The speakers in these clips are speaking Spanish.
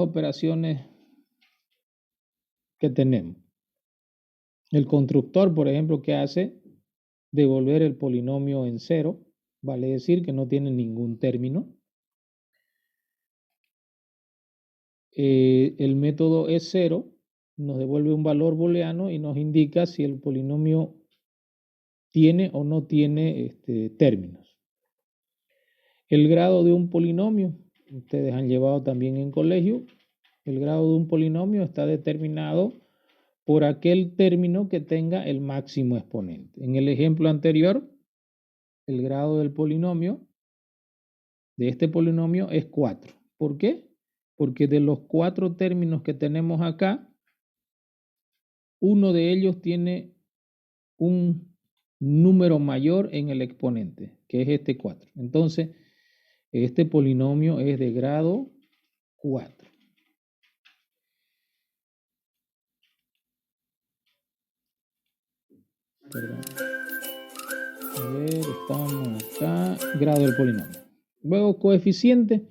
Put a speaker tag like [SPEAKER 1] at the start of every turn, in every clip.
[SPEAKER 1] operaciones que tenemos. El constructor, por ejemplo, ¿qué hace? Devolver el polinomio en cero, vale decir que no tiene ningún término. El método es cero, nos devuelve un valor booleano y nos indica si el polinomio tiene o no tiene términos. El grado de un polinomio, ustedes han llevado también en colegio, el grado de un polinomio está determinado por aquel término que tenga el máximo exponente. En el ejemplo anterior, el grado del polinomio, de este polinomio, es 4. ¿Por qué? Porque de los 4 términos que tenemos acá, uno de ellos tiene un número mayor en el exponente, que es este 4. Entonces, este polinomio es de grado 4. Perdón. A ver, estamos acá. Grado del polinomio. Luego, coeficiente.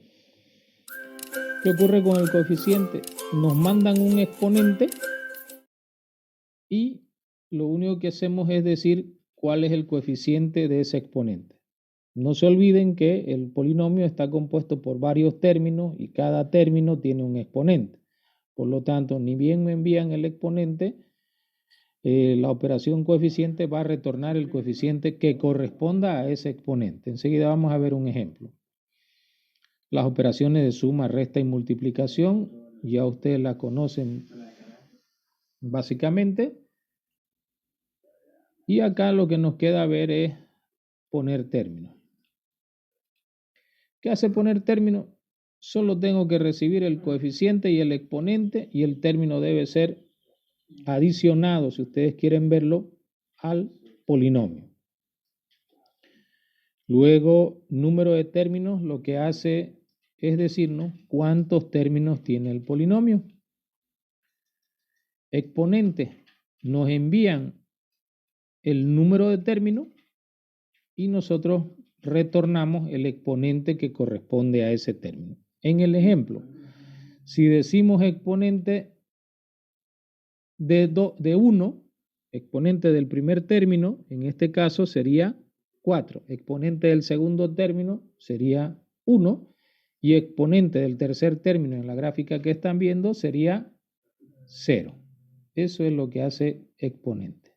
[SPEAKER 1] ¿Qué ocurre con el coeficiente? Nos mandan un exponente y lo único que hacemos es decir cuál es el coeficiente de ese exponente. No se olviden que el polinomio está compuesto por varios términos y cada término tiene un exponente. Por lo tanto, ni bien me envían el exponente, la operación coeficiente va a retornar el coeficiente que corresponda a ese exponente. Enseguida vamos a ver un ejemplo. Las operaciones de suma, resta y multiplicación, ya ustedes la conocen básicamente. Y acá lo que nos queda ver es poner términos. ¿Qué hace poner término? Solo tengo que recibir el coeficiente y el exponente y el término debe ser adicionado, si ustedes quieren verlo, al polinomio. Luego, número de términos lo que hace es decirnos cuántos términos tiene el polinomio. Exponente, nos envían el número de términos y nosotros retornamos el exponente que corresponde a ese término. En el ejemplo, si decimos exponente de 1, exponente del primer término, en este caso sería 4. Exponente del segundo término sería 1. Y exponente del tercer término en la gráfica que están viendo sería 0. Eso es lo que hace exponente.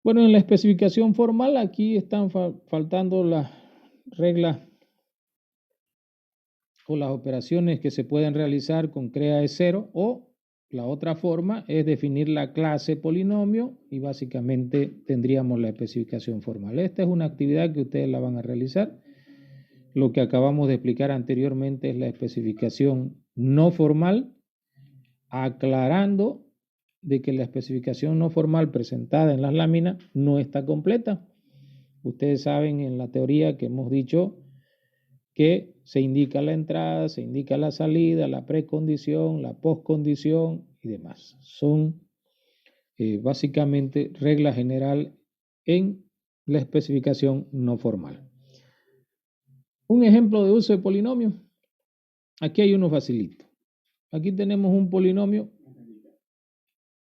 [SPEAKER 1] Bueno, en la especificación formal aquí están faltando las reglas o las operaciones que se pueden realizar con crea de 0, o la otra forma es definir la clase polinomio y básicamente tendríamos la especificación formal. Esta es una actividad que ustedes la van a realizar. Lo que acabamos de explicar anteriormente es la especificación no formal, aclarando de que la especificación no formal presentada en las láminas no está completa. Ustedes saben en la teoría que hemos dicho que se indica la entrada, se indica la salida, la precondición, la postcondición y demás. Son básicamente regla general en la especificación no formal. Un ejemplo de uso de polinomio. Aquí hay uno facilito. Aquí tenemos un polinomio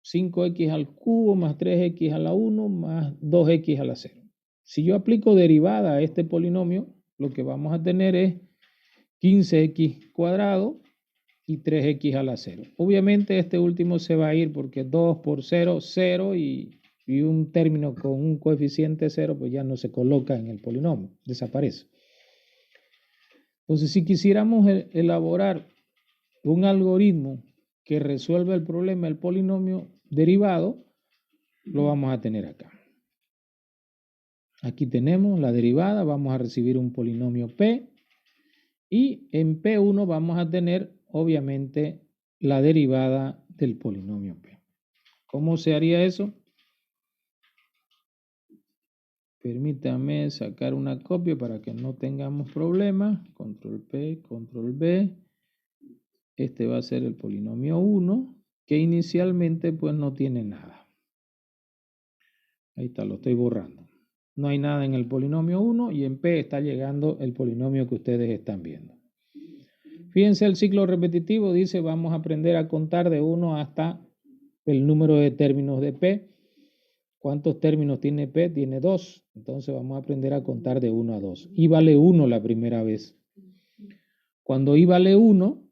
[SPEAKER 1] 5x al cubo más 3x a la 1 más 2x a la 0. Si yo aplico derivada a este polinomio, lo que vamos a tener es 15x cuadrado y 3x a la 0. Obviamente este último se va a ir porque 2 por 0, 0 y un término con un coeficiente 0 pues ya no se coloca en el polinomio, desaparece. Entonces si quisiéramos elaborar un algoritmo que resuelva el problema del polinomio derivado, lo vamos a tener acá. Aquí tenemos la derivada, vamos a recibir un polinomio P y en P1 vamos a tener obviamente la derivada del polinomio P. ¿Cómo se haría eso? Permítame sacar una copia para que no tengamos problemas. Control P, Control B. Este va a ser el polinomio 1, que inicialmente pues no tiene nada. Ahí está, lo estoy borrando. No hay nada en el polinomio 1 y en P está llegando el polinomio que ustedes están viendo. Fíjense, el ciclo repetitivo dice vamos a aprender a contar de 1 hasta el número de términos de P. ¿Cuántos términos tiene P? Tiene 2. Entonces vamos a aprender a contar de 1 a 2. I vale 1 la primera vez. Cuando I vale 1,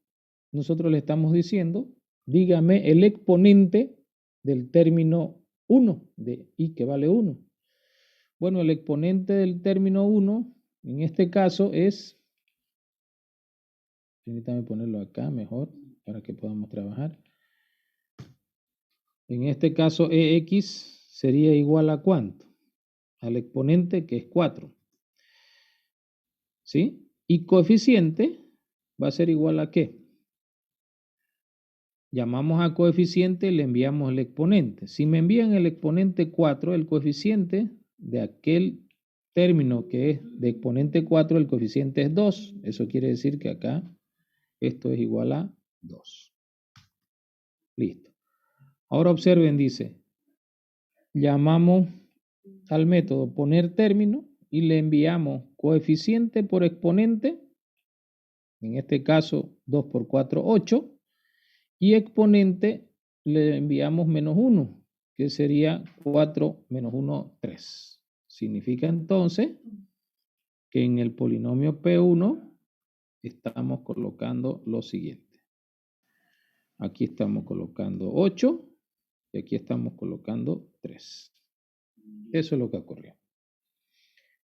[SPEAKER 1] nosotros le estamos diciendo, dígame el exponente del término 1, de I que vale 1. Bueno, el exponente del término 1, en este caso es, permítame ponerlo acá mejor para que podamos trabajar. En este caso, EX sería igual a ¿cuánto? Al exponente que es 4. ¿Sí? Y coeficiente va a ser igual a ¿qué? Llamamos a coeficiente y le enviamos el exponente. Si me envían el exponente 4, el coeficiente de aquel término que es de exponente 4, el coeficiente es 2. Eso quiere decir que acá esto es igual a 2. Listo. Ahora observen, dice, llamamos al método poner término y le enviamos coeficiente por exponente, en este caso 2 por 4, 8, y exponente le enviamos menos 1, que sería 4 menos 1, 3. Significa entonces que en el polinomio P1 estamos colocando lo siguiente. Aquí estamos colocando 8 y aquí estamos colocando 3. Eso es lo que ocurrió.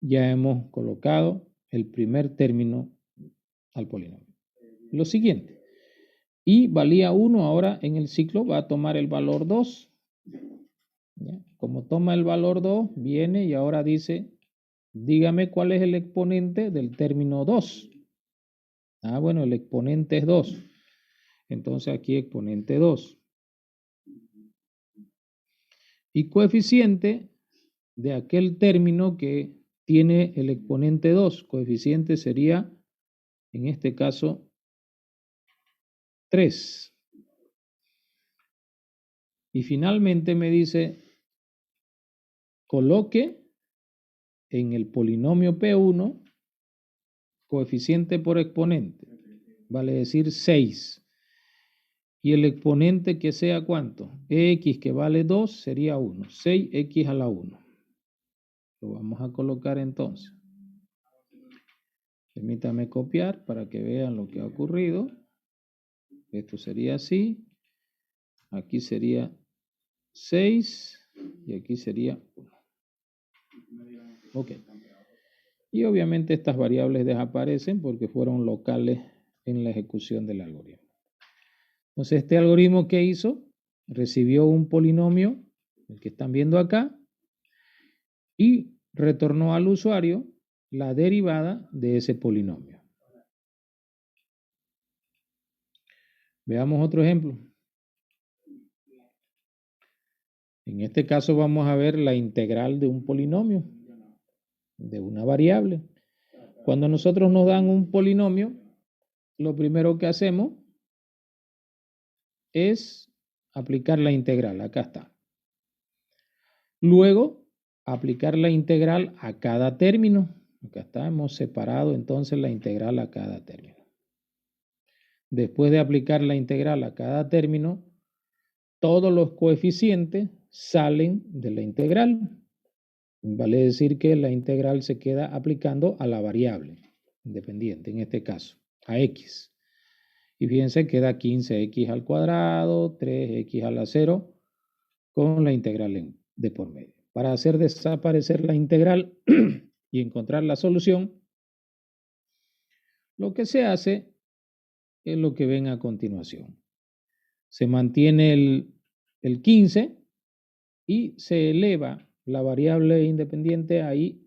[SPEAKER 1] Ya hemos colocado el primer término al polinomio. Lo siguiente, y valía 1, ahora en el ciclo va a tomar el valor 2. ¿Ya? Como toma el valor 2, viene y ahora dice, dígame cuál es el exponente del término 2. Ah, bueno, el exponente es 2. Entonces aquí exponente 2. Y coeficiente de aquel término que tiene el exponente 2. Coeficiente sería, en este caso, 3. Y finalmente me dice, coloque en el polinomio P1 coeficiente por exponente, vale decir 6. Y el exponente que sea ¿cuánto? X que vale 2 sería 1. 6x a la 1. Lo vamos a colocar entonces. Permítame copiar para que vean lo que ha ocurrido. Esto sería así. Aquí sería 6 y aquí sería 1. Ok. Y obviamente estas variables desaparecen porque fueron locales en la ejecución del algoritmo. Entonces este algoritmo que hizo, recibió un polinomio, el que están viendo acá, y retornó al usuario la derivada de ese polinomio. Veamos otro ejemplo. En este caso vamos a ver la integral de un polinomio, de una variable. Cuando nosotros nos dan un polinomio, lo primero que hacemos es aplicar la integral. Acá está. Luego, aplicar la integral a cada término. Acá está, hemos separado entonces la integral a cada término. Después de aplicar la integral a cada término, todos los coeficientes salen de la integral. Vale decir que la integral se queda aplicando a la variable independiente, en este caso, a x. Y fíjense, queda 15x al cuadrado, 3x a la 0, con la integral de por medio. Para hacer desaparecer la integral y encontrar la solución, lo que se hace es lo que ven a continuación. Se mantiene el 15 y se eleva la variable independiente ahí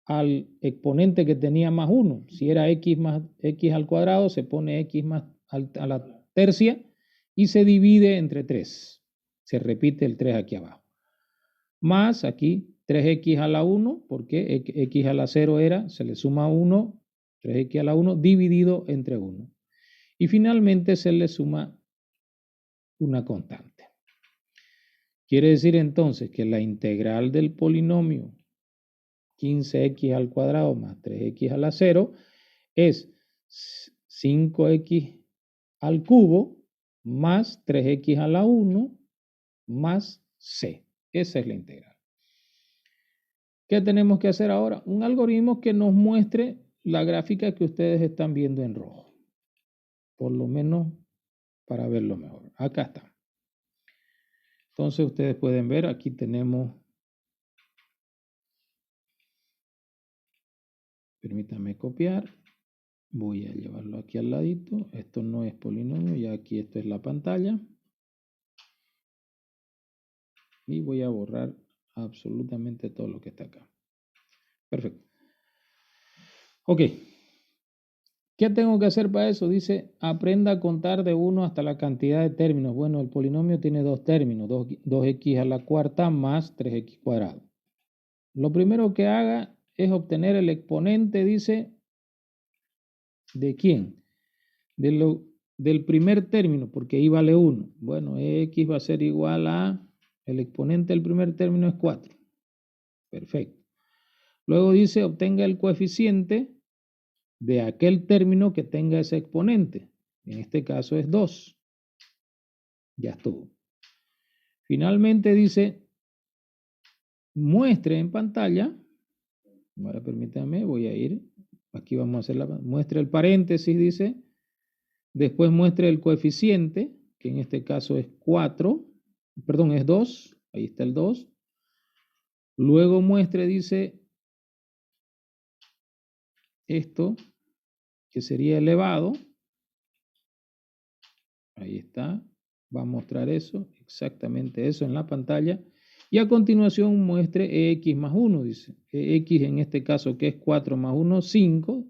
[SPEAKER 1] al exponente que tenía más 1. Si era x más x al cuadrado, se pone x más a la tercia y se divide entre 3. Se repite el 3 aquí abajo. Más aquí 3x a la 1, porque x a la 0 era, se le suma 1, 3x a la 1 dividido entre 1. Y finalmente se le suma una constante. Quiere decir entonces que la integral del polinomio 15x al cuadrado más 3x a la 0 es 5x al cubo más 3x a la 1 más c. Esa es la integral. ¿Qué tenemos que hacer ahora? Un algoritmo que nos muestre la gráfica que ustedes están viendo en rojo. Por lo menos para verlo mejor. Acá está. Entonces ustedes pueden ver, aquí tenemos, permítanme copiar, voy a llevarlo aquí al ladito. Esto no es polinomio, ya aquí esto es la pantalla. Y voy a borrar absolutamente todo lo que está acá. Perfecto. Ok. ¿Qué tengo que hacer para eso? Dice, aprenda a contar de 1 hasta la cantidad de términos. Bueno, el polinomio tiene dos términos, 2x a la cuarta más 3x cuadrado. Lo primero que haga es obtener el exponente, dice, ¿de quién? Del primer término, porque ahí vale 1. Bueno, x va a ser igual a, el exponente del primer término es 4. Perfecto. Luego dice, obtenga el coeficiente de aquel término que tenga ese exponente. En este caso es 2. Ya estuvo. Finalmente dice, muestre en pantalla. Ahora permítanme, voy a ir. Aquí vamos a hacer muestre el paréntesis, dice. Después muestre el coeficiente, que en este caso es 4. Perdón, es 2. Ahí está el 2. Luego muestre, dice, esto, que sería elevado. Ahí está. Va a mostrar eso, exactamente eso en la pantalla. Y a continuación muestre x más 1, dice. X en este caso que es 4 más 1, 5.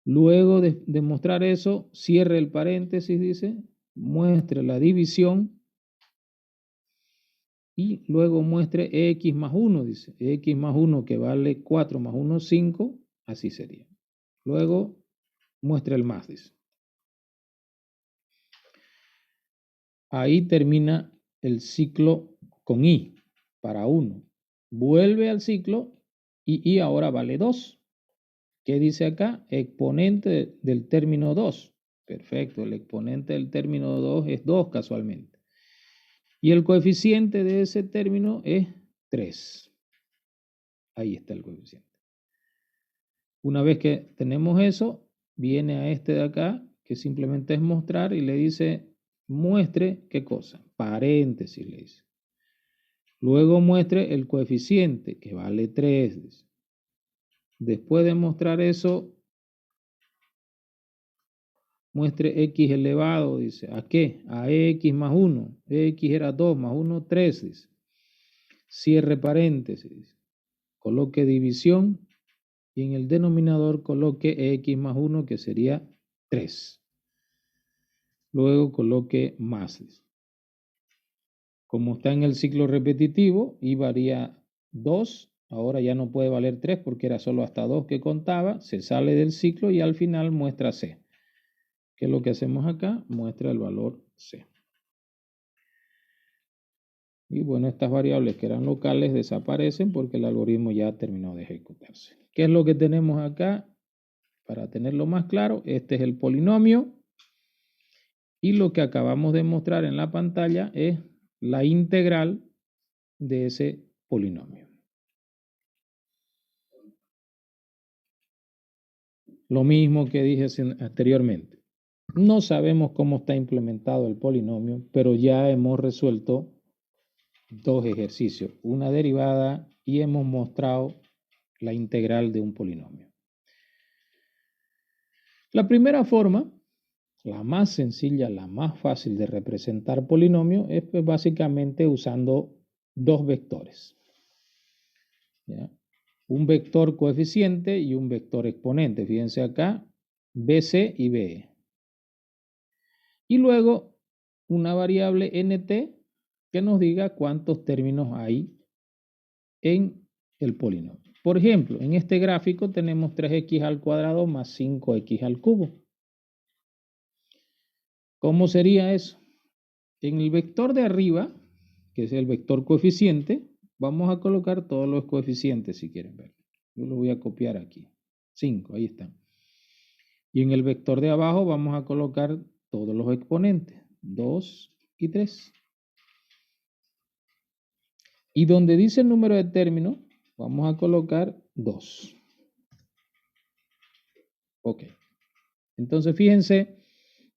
[SPEAKER 1] Luego de mostrar eso, cierre el paréntesis, dice. Muestre la división. Y luego muestre x más 1, dice. X más 1 que vale 4 más 1, 5. Así sería. Luego muestre el más, dice. Ahí termina el ciclo con i para 1. Vuelve al ciclo y i ahora vale 2. ¿Qué dice acá? Exponente del término 2. Perfecto, el exponente del término 2 es 2 casualmente. Y el coeficiente de ese término es 3. Ahí está el coeficiente. Una vez que tenemos eso, viene a este de acá, que simplemente es mostrar y le dice, muestre, ¿qué cosa? Paréntesis le dice. Luego muestre el coeficiente, que vale 3. Después de mostrar eso, muestre x elevado, dice. ¿A qué? A x más 1. X era 2 más 1, 3, dice. Cierre paréntesis. Coloque división y en el denominador coloque x más 1, que sería 3. Luego coloque más, dice. Como está en el ciclo repetitivo y varía 2, ahora ya no puede valer 3 porque era solo hasta 2 que contaba, se sale del ciclo y al final muestra C. ¿Qué es lo que hacemos acá? Muestra el valor C. Y bueno, estas variables que eran locales desaparecen porque el algoritmo ya terminó de ejecutarse. ¿Qué es lo que tenemos acá? Para tenerlo más claro, este es el polinomio y lo que acabamos de mostrar en la pantalla es la integral de ese polinomio. Lo mismo que dije anteriormente. No sabemos cómo está implementado el polinomio, pero ya hemos resuelto dos ejercicios, una derivada y hemos mostrado la integral de un polinomio. La primera forma, la más sencilla, la más fácil de representar polinomio es pues, básicamente usando dos vectores. ¿Ya? Un vector coeficiente y un vector exponente. Fíjense acá, BC y BE. Y luego una variable nt que nos diga cuántos términos hay en el polinomio. Por ejemplo, en este gráfico tenemos 3x al cuadrado más 5x al cubo. ¿Cómo sería eso? En el vector de arriba, que es el vector coeficiente, vamos a colocar todos los coeficientes si quieren ver. Yo lo voy a copiar aquí. 5, ahí están. Y en el vector de abajo vamos a colocar todos los exponentes, 2 y 3. Y donde dice el número de términos, vamos a colocar 2. Ok. Entonces, fíjense,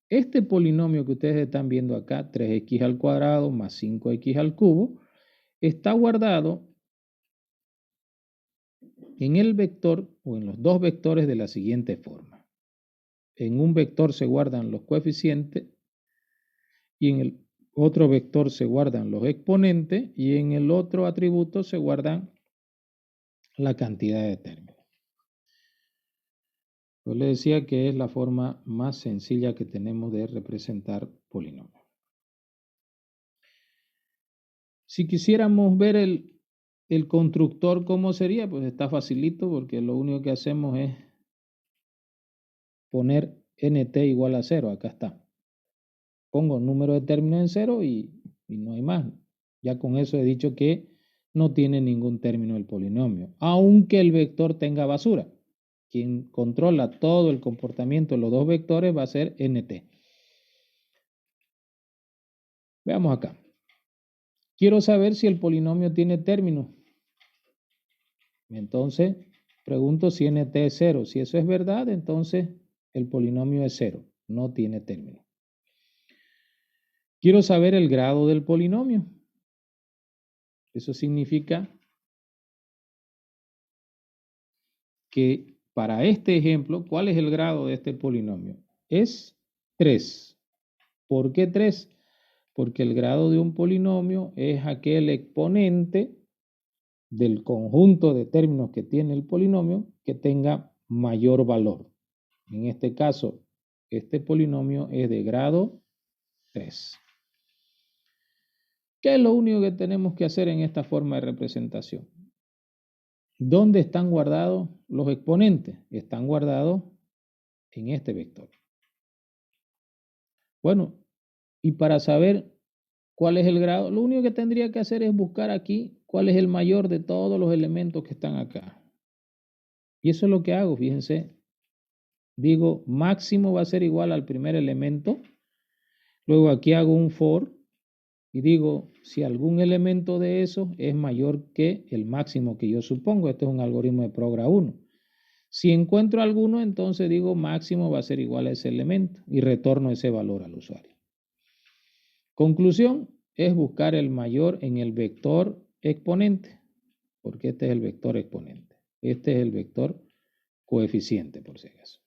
[SPEAKER 1] este polinomio que ustedes están viendo acá, 3x al cuadrado más 5x al cubo, está guardado en el vector o en los dos vectores de la siguiente forma. En un vector se guardan los coeficientes y en el otro vector se guardan los exponentes y en el otro atributo se guardan la cantidad de términos. Yo les decía que es la forma más sencilla que tenemos de representar polinomios. Si quisiéramos ver el constructor, ¿cómo sería? Pues está facilito porque lo único que hacemos es poner nt igual a 0. Acá está. Pongo el número de términos en 0 y no hay más. Ya con eso he dicho que no tiene ningún término el polinomio, aunque el vector tenga basura. Quien controla todo el comportamiento de los dos vectores va a ser nt. Veamos acá. Quiero saber si el polinomio tiene término. Entonces, pregunto si nt es 0. Si eso es verdad, entonces el polinomio es 0. No tiene término. Quiero saber el grado del polinomio. Eso significa que para este ejemplo, ¿cuál es el grado de este polinomio? Es 3. ¿Por qué 3? Porque el grado de un polinomio es aquel exponente del conjunto de términos que tiene el polinomio que tenga mayor valor. En este caso, este polinomio es de grado 3. ¿Qué es lo único que tenemos que hacer en esta forma de representación? ¿Dónde están guardados los exponentes? Están guardados en este vector. Bueno, y para saber cuál es el grado, lo único que tendría que hacer es buscar aquí cuál es el mayor de todos los elementos que están acá. Y eso es lo que hago, fíjense. Digo, máximo va a ser igual al primer elemento. Luego aquí hago un for y digo, si algún elemento de eso es mayor que el máximo que yo supongo. Este es un algoritmo de Progra 1. Si encuentro alguno, entonces digo máximo va a ser igual a ese elemento y retorno ese valor al usuario. Conclusión es buscar el mayor en el vector exponente, porque este es el vector exponente. Este es el vector coeficiente, por si acaso.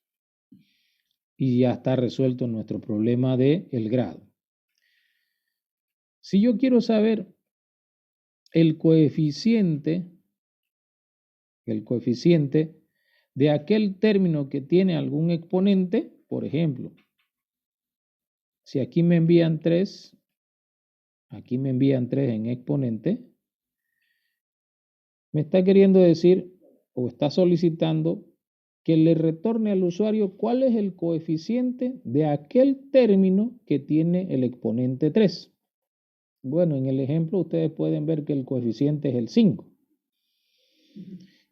[SPEAKER 1] Y ya está resuelto nuestro problema de el grado. Si yo quiero saber el coeficiente de aquel término que tiene algún exponente, por ejemplo, si aquí me envían 3, aquí me envían 3 en exponente, me está queriendo decir o está solicitando que le retorne al usuario cuál es el coeficiente de aquel término que tiene el exponente 3. Bueno, en el ejemplo ustedes pueden ver que el coeficiente es el 5.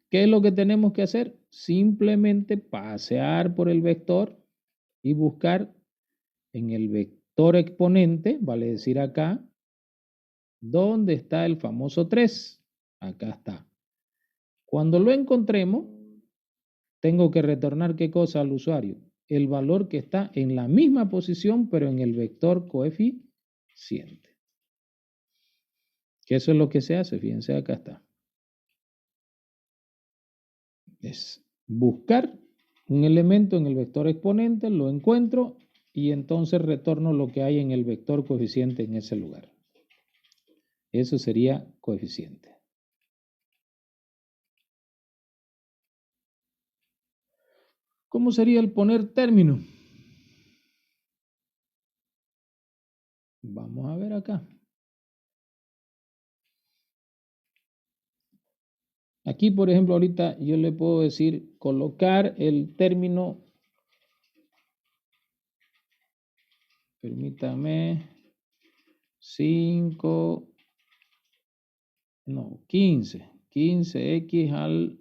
[SPEAKER 1] ¿Qué es lo que tenemos que hacer? Simplemente pasear por el vector y buscar en el vector exponente, vale decir acá, ¿dónde está el famoso 3? Acá está. Cuando lo encontremos, tengo que retornar ¿qué cosa al usuario? El valor que está en la misma posición, pero en el vector coeficiente. Que eso es lo que se hace, fíjense, acá está. Es buscar un elemento en el vector exponente, lo encuentro y entonces retorno lo que hay en el vector coeficiente en ese lugar. Eso sería coeficiente. ¿Cómo sería el poner término? Vamos a ver acá. Aquí, por ejemplo, ahorita yo le puedo decir colocar el término, permítame, 15x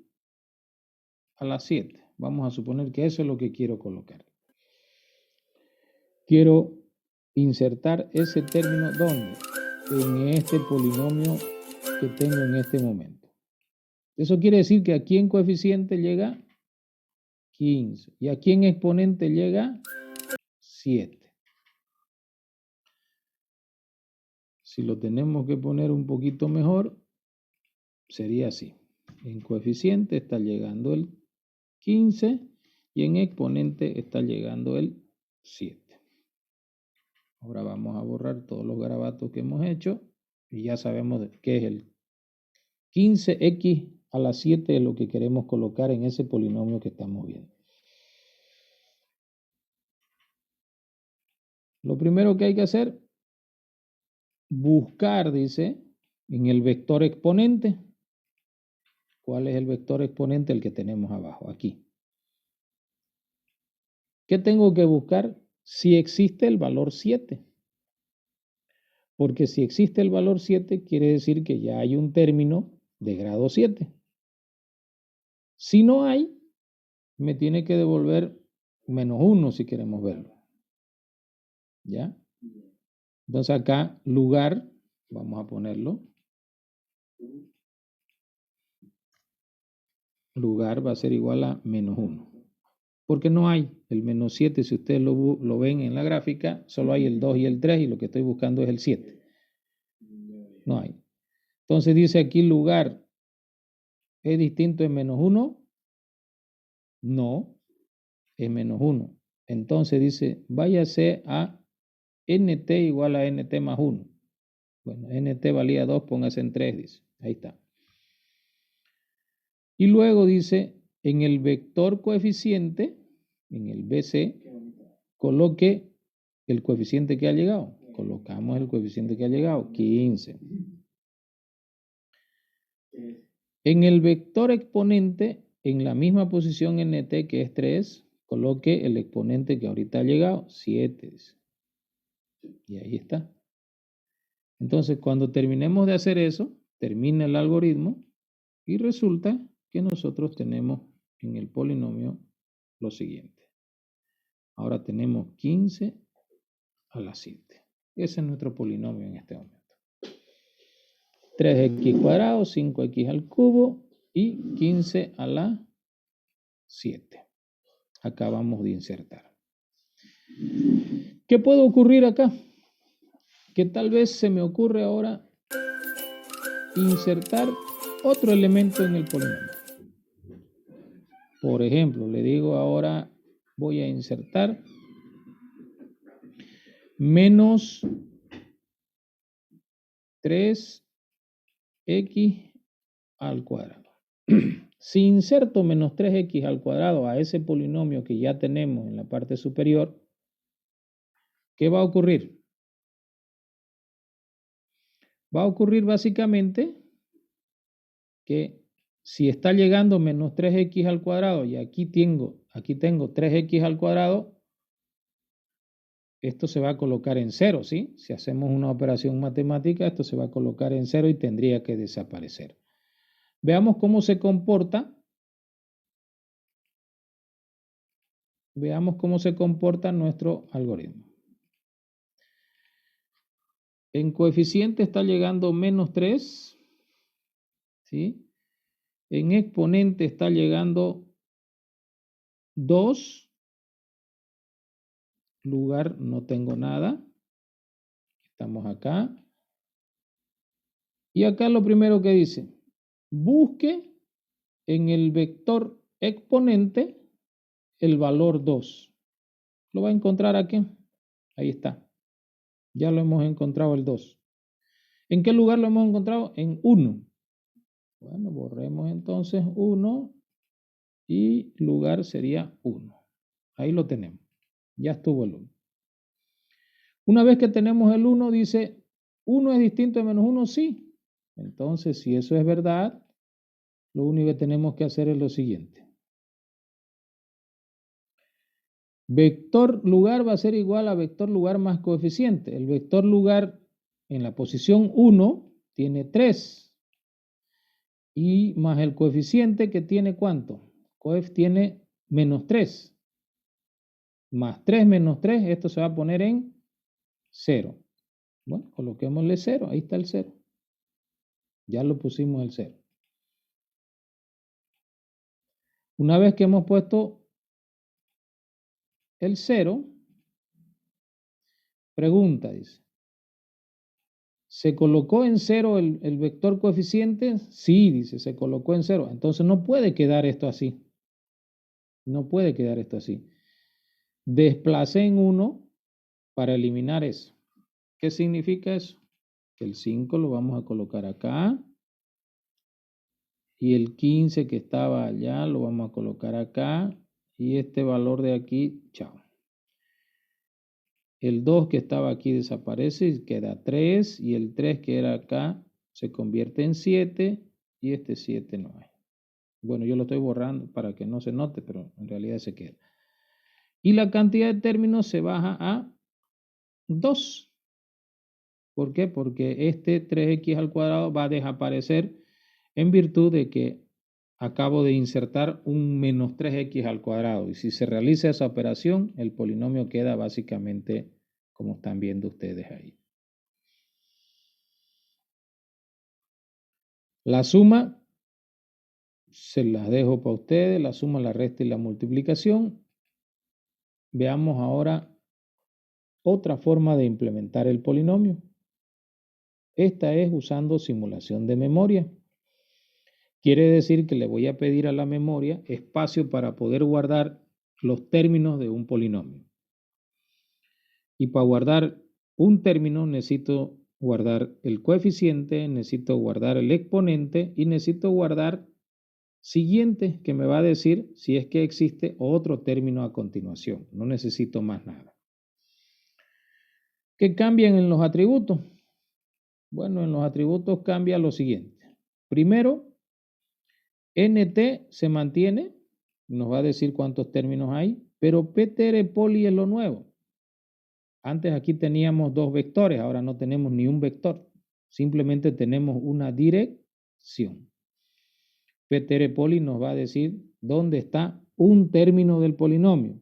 [SPEAKER 1] a la 7. Vamos a suponer que eso es lo que quiero colocar. quiero insertar ese término, ¿dónde? En este polinomio que tengo en este momento. Eso quiere decir que aquí en coeficiente llega 15 y aquí en exponente llega 7. Si lo tenemos que poner un poquito mejor, sería así. En coeficiente está llegando el 15 y en exponente está llegando el 7. Ahora vamos a borrar todos los garabatos que hemos hecho y ya sabemos qué es el 15x a la 7 es lo que queremos colocar en ese polinomio que estamos viendo. Lo primero que hay que hacer, buscar, dice, en el vector exponente. ¿Cuál es el vector exponente? El que tenemos abajo, aquí. ¿Qué tengo que buscar? Si existe el valor 7. Porque si existe el valor 7, quiere decir que ya hay un término de grado 7. Si no hay, me tiene que devolver menos 1 si queremos verlo. ¿Ya? Entonces acá, lugar, vamos a ponerlo. Lugar va a ser igual a menos 1. Porque no hay el menos 7, si ustedes lo ven en la gráfica, solo hay el 2 y el 3 y lo que estoy buscando es el 7. No hay. Entonces dice aquí lugar, ¿es distinto de menos 1? No, es menos 1. Entonces dice, váyase a nt igual a nt más 1. Bueno, nt valía 2, póngase en 3, dice. Ahí está. Y luego dice, en el vector coeficiente, en el BC, coloque el coeficiente que ha llegado. Colocamos el coeficiente que ha llegado, 15. En el vector exponente, en la misma posición nt, que es 3, coloque el exponente que ahorita ha llegado, 7. Y ahí está. Entonces, cuando terminemos de hacer eso, termina el algoritmo y resulta que nosotros tenemos en el polinomio lo siguiente. Ahora tenemos 15 a la 7. Ese es nuestro polinomio en este momento. 3x cuadrado, 5x al cubo y 15 a la 7. Acabamos de insertar. ¿Qué puede ocurrir acá? Que tal vez se me ocurre ahora insertar otro elemento en el polinomio. Por ejemplo, le digo ahora, voy a insertar menos 3x al cuadrado. Si inserto menos 3x al cuadrado a ese polinomio que ya tenemos en la parte superior, ¿qué va a ocurrir? Va a ocurrir básicamente que si está llegando menos 3x al cuadrado y aquí tengo 3x al cuadrado, esto se va a colocar en 0, ¿sí? Si hacemos una operación matemática, esto se va a colocar en 0 y tendría que desaparecer. Veamos cómo se comporta. Veamos cómo se comporta nuestro algoritmo. En coeficiente está llegando menos 3, ¿sí? En exponente está llegando 2. Lugar no tengo nada. Estamos acá. Y acá lo primero que dice, busque en el vector exponente el valor 2. ¿Lo va a encontrar aquí? Ahí está. Ya lo hemos encontrado el 2. ¿En qué lugar lo hemos encontrado? En 1. Bueno, borremos entonces 1 y lugar sería 1. Ahí lo tenemos. Ya estuvo el 1. Una vez que tenemos el 1, dice, ¿1 es distinto de menos 1? Sí. Entonces, si eso es verdad, lo único que tenemos que hacer es lo siguiente. Vector lugar va a ser igual a vector lugar más coeficiente. El vector lugar en la posición 1 tiene 3. Y más el coeficiente que tiene ¿cuánto? Coef tiene menos 3. más 3 menos 3, esto se va a poner en 0. Bueno, coloquémosle 0, ahí está el 0. Ya lo pusimos el 0. Una vez que hemos puesto el 0, pregunta, dice, ¿se colocó en 0 el vector coeficiente? Sí, dice, se colocó en 0. Entonces no puede quedar esto así. No puede quedar esto así. Desplacé en 1 para eliminar eso. ¿Qué significa eso? Que el 5 lo vamos a colocar acá. Y el 15 que estaba allá lo vamos a colocar acá. Y este valor de aquí, chao. El 2 que estaba aquí desaparece y queda 3. Y el 3 que era acá se convierte en 7. Y este 7 no hay. Bueno, yo lo estoy borrando para que no se note, pero en realidad se queda. Y la cantidad de términos se baja a 2. ¿Por qué? Porque este 3x al cuadrado va a desaparecer en virtud de que acabo de insertar un menos 3x al cuadrado. Y si se realiza esa operación, el polinomio queda básicamente como están viendo ustedes ahí. La suma se las dejo para ustedes, la suma, la resta y la multiplicación. Veamos ahora otra forma de implementar el polinomio. Esta es usando simulación de memoria. Quiere decir que le voy a pedir a la memoria espacio para poder guardar los términos de un polinomio. Y para guardar un término necesito guardar el coeficiente, necesito guardar el exponente y necesito guardar siguiente, que me va a decir si es que existe otro término a continuación. No necesito más nada. ¿Qué cambian en los atributos? Bueno, en los atributos cambia lo siguiente. Primero, NT se mantiene, nos va a decir cuántos términos hay, pero PTR poli es lo nuevo. Antes aquí teníamos dos vectores, ahora no tenemos ni un vector, simplemente tenemos una dirección. PTR poli nos va a decir dónde está un término del polinomio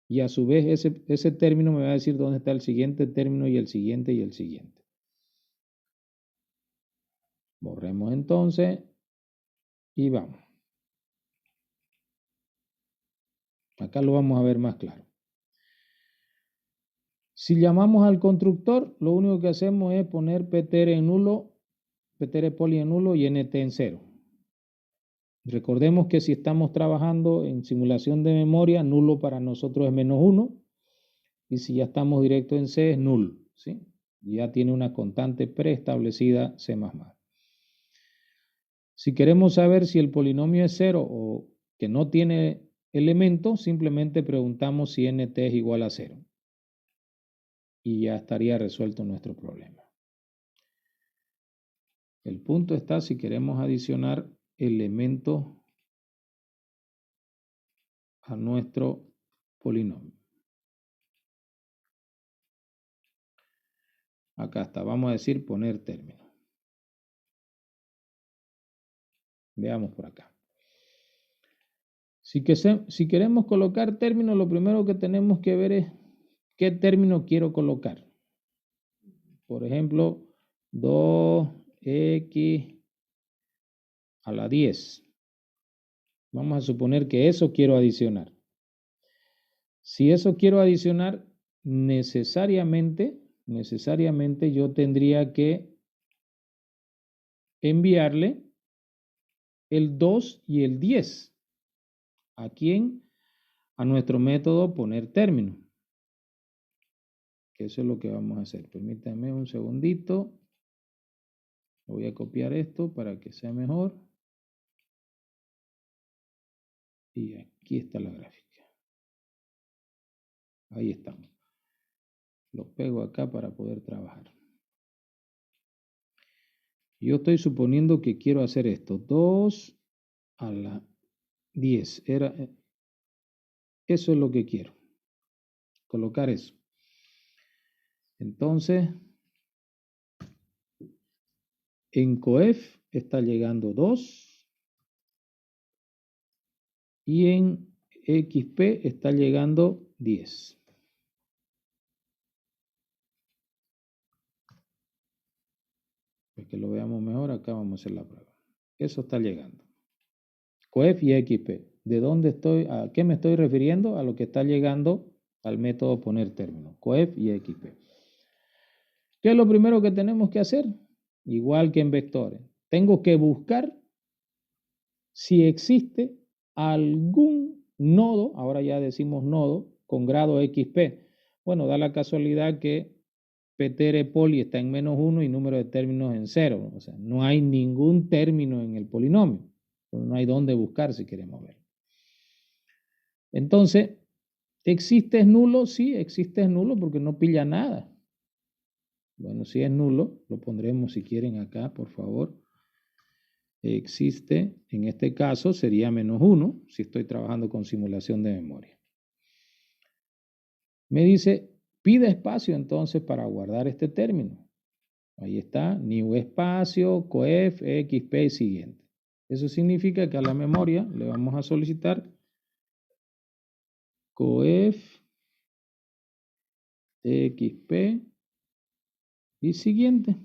[SPEAKER 1] y a su vez ese término me va a decir dónde está el siguiente término y el siguiente y el siguiente. Borremos entonces y vamos. Acá lo vamos a ver más claro. Si llamamos al constructor, lo único que hacemos es poner PTR en nulo, PTR poli en nulo y NT en 0. Recordemos que si estamos trabajando en simulación de memoria, nulo para nosotros es menos 1. Y si ya estamos directo en C, es null, ¿sí? Ya tiene una constante preestablecida C++. Si queremos saber si el polinomio es 0 o que no tiene elementos, simplemente preguntamos si NT es igual a 0. Y ya estaría resuelto nuestro problema. El punto está si queremos adicionar elementos a nuestro polinomio. Acá está, vamos a decir poner término. Veamos por acá. Si queremos colocar término, lo primero que tenemos que ver es qué término quiero colocar. Por ejemplo, 2x a la 10. Vamos a suponer que eso quiero adicionar. Si eso quiero adicionar, necesariamente yo tendría que enviarle el 2 y el 10. ¿A quién? A nuestro método poner término. Que eso es lo que vamos a hacer. Permítanme un segundito. Voy a copiar esto para que sea mejor. Y aquí está la gráfica. Ahí estamos. Lo pego acá para poder trabajar. Yo estoy suponiendo que quiero hacer esto. 2 a la 10. Eso es lo que quiero. Colocar eso. Entonces, en coef está llegando 2. Y en xp está llegando 10. Para que lo veamos mejor, acá vamos a hacer la prueba. Eso está llegando. COEF y XP. ¿De dónde estoy? ¿A qué me estoy refiriendo? A lo que está llegando al método poner término. COEF y XP. ¿Qué es lo primero que tenemos que hacer? Igual que en vectores. Tengo que buscar si existe algún nodo, ahora ya decimos nodo, con grado XP. Bueno, da la casualidad que PTR poli está en -1 y número de términos en 0. O sea, no hay ningún término en el polinomio. No hay dónde buscar si queremos ver. Entonces, ¿existe es nulo? Sí, existe es nulo porque no pilla nada. Bueno, si es nulo, lo pondremos si quieren acá, por favor. Existe, en este caso sería -1 si estoy trabajando con simulación de memoria. Me dice, pide espacio entonces para guardar este término. Ahí está, new espacio, coef, xp y siguiente. Eso significa que a la memoria le vamos a solicitar coef, xp y siguiente.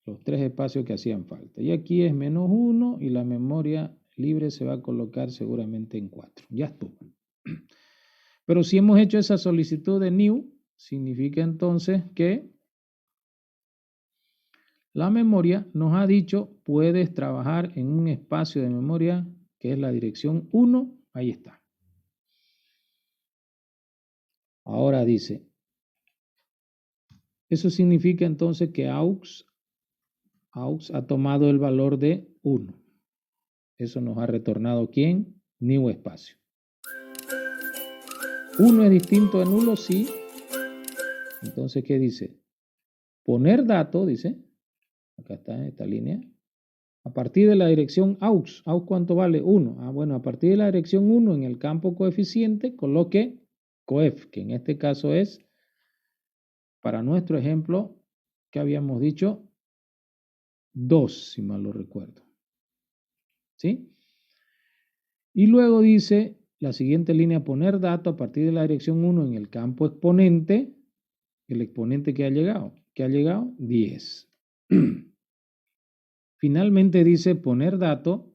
[SPEAKER 1] Los 3 espacios que hacían falta. Y aquí es -1 y la memoria libre se va a colocar seguramente en 4. Ya estuvo. Pero si hemos hecho esa solicitud de new, significa entonces que la memoria nos ha dicho, puedes trabajar en un espacio de memoria que es la dirección 1, ahí está. Ahora dice, eso significa entonces que AUX ha tomado el valor de 1. Eso nos ha retornado ¿quién? New espacio. 1 es distinto de nulo, sí. Entonces, ¿qué dice? Poner dato, dice, acá está esta línea, a partir de la dirección AUX. ¿AUX cuánto vale? 1. Ah, bueno, a partir de la dirección 1 en el campo coeficiente, coloque COEF, que en este caso es, para nuestro ejemplo, que habíamos dicho, 2, si mal lo recuerdo. ¿Sí? Y luego dice la siguiente línea, poner dato a partir de la dirección 1 en el campo exponente, el exponente que ha llegado. ¿Qué ha llegado? 10. Finalmente dice poner dato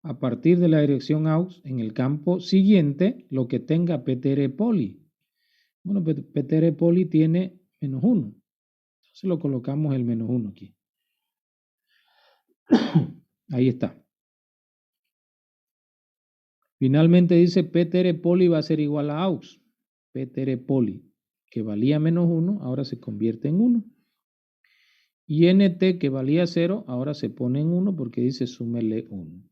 [SPEAKER 1] a partir de la dirección AUX en el campo siguiente, lo que tenga PTR poli. Bueno, PTR poli tiene -1. Entonces lo colocamos el -1 aquí. Ahí está. Finalmente dice PTR poli va a ser igual a AUX. PTR poli, que valía -1, ahora se convierte en 1. Y NT, que valía 0, ahora se pone en 1 porque dice súmele 1.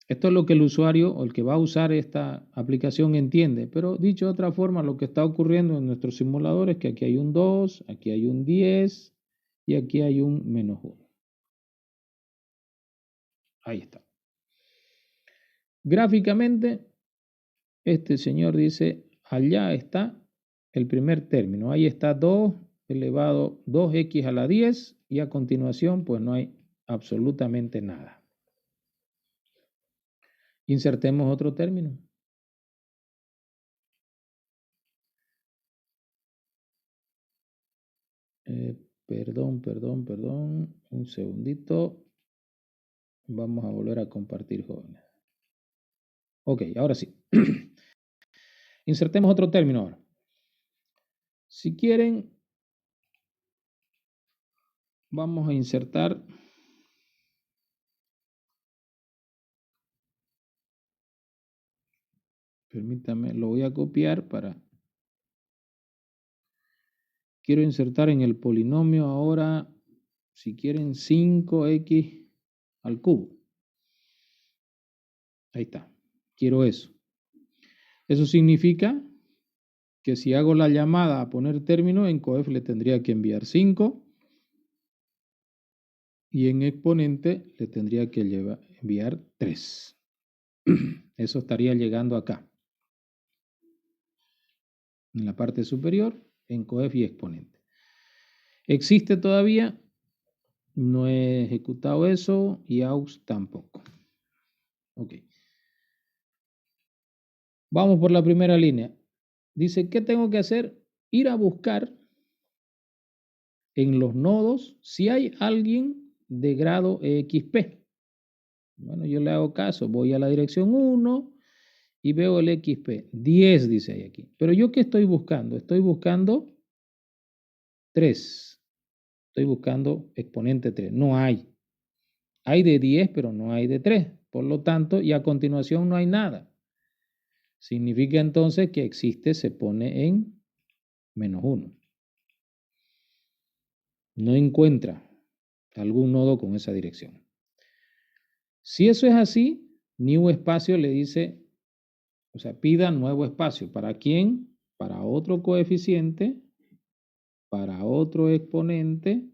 [SPEAKER 1] Esto es lo que el usuario o el que va a usar esta aplicación entiende, pero dicho de otra forma, lo que está ocurriendo en nuestro simulador es que aquí hay un 2, aquí hay un 10 y aquí hay un -1. Ahí está. Gráficamente, este señor dice, allá está el primer término, ahí está 2 elevado 2x a la 10 y a continuación pues no hay absolutamente nada. Insertemos otro término. Perdón. Un segundito. Vamos a volver a compartir, jóvenes. Ok, ahora sí. Insertemos otro término ahora. Si quieren, vamos a insertar permítame, lo voy a copiar para... Quiero insertar en el polinomio ahora, si quieren, 5x al cubo. Ahí está. Quiero eso. Eso significa que si hago la llamada a poner término, en coef le tendría que enviar 5 y en exponente le tendría que enviar 3. Eso estaría llegando acá. En la parte superior, en coef y exponente. ¿Existe todavía? No he ejecutado eso y aux tampoco. Ok. Vamos por la primera línea. Dice, ¿qué tengo que hacer? Ir a buscar en los nodos si hay alguien de grado XP. Bueno, yo le hago caso, voy a la dirección 1 y veo el XP. 10 dice ahí aquí. Pero yo ¿qué estoy buscando? Estoy buscando 3. Estoy buscando exponente 3. No hay. Hay de 10, pero no hay de 3. Por lo tanto, y a continuación no hay nada. Significa entonces que existe, se pone en -1. No encuentra algún nodo con esa dirección. Si eso es así, new espacio le dice, o sea, pida nuevo espacio. ¿Para quién? Para otro coeficiente, para otro exponente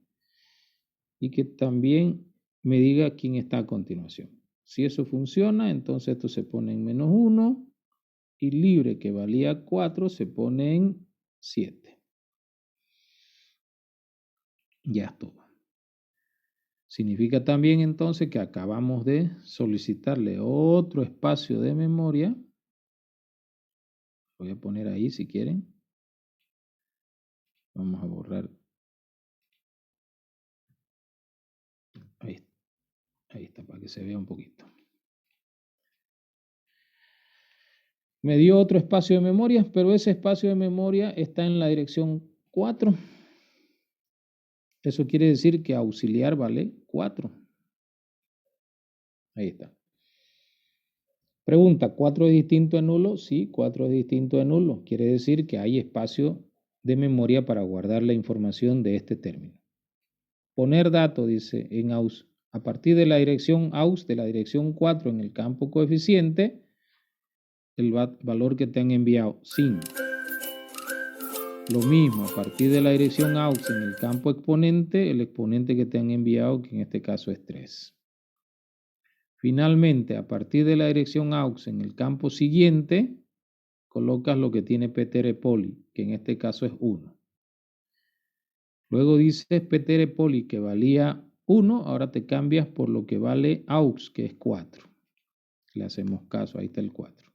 [SPEAKER 1] y que también me diga quién está a continuación. Si eso funciona, entonces esto se pone en -1 y libre que valía 4 se pone en 7. Ya estuvo. Significa también entonces que acabamos de solicitarle otro espacio de memoria. Voy a poner ahí si quieren. Vamos a borrar. Ahí está, para que se vea un poquito. Me dio otro espacio de memoria, pero ese espacio de memoria está en la dirección 4. Eso quiere decir que auxiliar vale 4. Ahí está. Pregunta, ¿4 es distinto de nulo? Sí, 4 es distinto de nulo. Quiere decir que hay espacio de memoria para guardar la información de este término. Poner dato, dice, en aus. A partir de la dirección aus, de la dirección 4 en el campo coeficiente, el valor que te han enviado, 5. Lo mismo, a partir de la dirección aux en el campo exponente, el exponente que te han enviado, que en este caso es 3. Finalmente, a partir de la dirección aux en el campo siguiente, colocas lo que tiene ptere poli, que en este caso es 1. Luego dices ptere poli que valía 1, ahora te cambias por lo que vale aux, que es 4. Le hacemos caso, ahí está el 4.